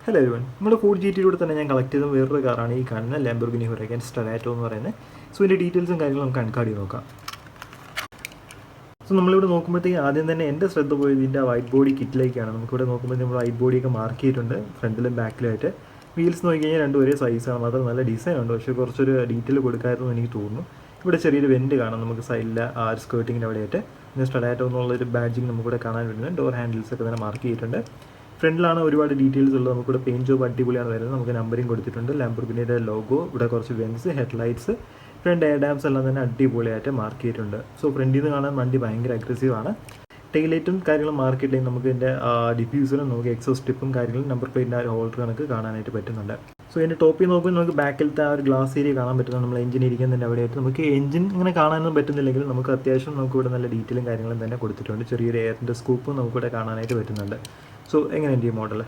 Hello everyone, നമ്മുടെ Ford GT തന്നെ ഞാൻ കളക്ട് ചെയ്ത വേറൊരു കാറാണ് ഈ കാണുന്ന ലാംബോർഗിനി ഹുറൈക്കൻ സ്റ്ററാറ്റോ എന്ന് പറയുന്നത്. സോ ഇതിൻ്റെ ഡീറ്റെയിൽസും കാര്യങ്ങളും നമുക്ക് അൺകാർഡ് ചെയ്ത് നോക്കാം. സോ നമ്മളിവിടെ നോക്കുമ്പോഴത്തേക്ക് ആദ്യം തന്നെ എൻ്റെ ശ്രദ്ധ പോയത് ഇതിൻ്റെ വൈറ്റ് ബോഡി കിറ്റിലേക്കാണ്. നമുക്കിവിടെ നോക്കുമ്പോൾ നമ്മൾ വൈറ്റ് ബോഡിയൊക്കെ മാർക്ക് ചെയ്തിട്ടുണ്ട് ഫ്രണ്ടിലും ബാക്കിലായിട്ട്. വീൽസ് നോക്കി കഴിഞ്ഞാൽ രണ്ടും ഒരേ സൈസാണ്, മാത്രം നല്ല ഡിസൈൻ ഉണ്ട്, പക്ഷേ കുറച്ചൊരു ഡീറ്റെയിൽ കൊടുക്കാമായിരുന്നു എനിക്ക് തോന്നുന്നു. ഇവിടെ ചെറിയൊരു വെൻറ്റ് കാണാം നമുക്ക് സൈഡിൽ ആ സ്കേർട്ടിങ്ങിൻ്റെ അവിടെയായിട്ട്. പിന്നെ സ്റ്ററാറ്റോ എന്നുള്ളൊരു ബാഡ്ജിങ് നമുക്കിവിടെ കാണാൻ വരുന്നത്. ഡോർ ഹാൻഡിൽസ് ഒക്കെ തന്നെ മാർക്ക് ചെയ്തിട്ടുണ്ട്. ഫ്രണ്ടിലാണ് ഒരുപാട് ഡീറ്റെയിൽസ് ഉള്ളത്. നമുക്കിവിടെ പെയിൻറ്റ് ജോബ് അടിപൊളിയാണ് വരുന്നത്. നമുക്ക് നമ്പറിങ് കൊടുത്തിട്ടുണ്ട്. ലാംബോർഗിനിയുടെ ലോഗോ, ഇവിടെ കുറച്ച് vents, headlights, front air dams എല്ലാം തന്നെ അടിപൊളിയായിട്ട് മാർക്ക് ചെയ്തിട്ടുണ്ട്. സോ ഫ്രണ്ടിൽ നിന്ന് കാണാൻ വണ്ടി ഭയങ്കര അഗ്രസീവാണ്. ടെയിലൈറ്റും കാര്യങ്ങളും മാർക്ക് ചെയ്തില്ലെങ്കിൽ നമുക്ക് ഇതിൻ്റെ ഡിഫ്യൂസറും നമുക്ക് എക്സോസ് ടിപ്പും കാര്യങ്ങളും നമ്പർ പ്ലേറ്റിൻ്റെ ആ ഒരു ഹോൾഡർ കണക്ക് കാണാനായിട്ട് പറ്റുന്നുണ്ട്. സോ ഇതിൻ്റെ ടോപ്പിൽ നോക്കുമ്പോൾ നമുക്ക് ബാക്കിലത്തെ ആ ഒരു ഗ്ലാസ് ഏരിയ കാണാൻ പറ്റുന്നത്. നമ്മൾ എഞ്ചിൻ ഇരിക്കുന്നതിൻ്റെ അവിടെയായിട്ട് നമുക്ക് എഞ്ചിൻ ഇങ്ങനെ കാണാനൊന്നും പറ്റുന്നില്ലെങ്കിൽ നമുക്ക് അത്യാവശ്യം നമുക്കിവിടെ നല്ല ഡീറ്റെയിലും കാര്യങ്ങളും തന്നെ കൊടുത്തിട്ടുണ്ട്. ചെറിയൊരു എയറിൻ്റെ സ്കൂപ്പും നമുക്കിവിടെ കാണാനായിട്ട് പറ്റുന്നുണ്ട്. സോ എങ്ങനെയുണ്ട് ഈ മോഡൽ?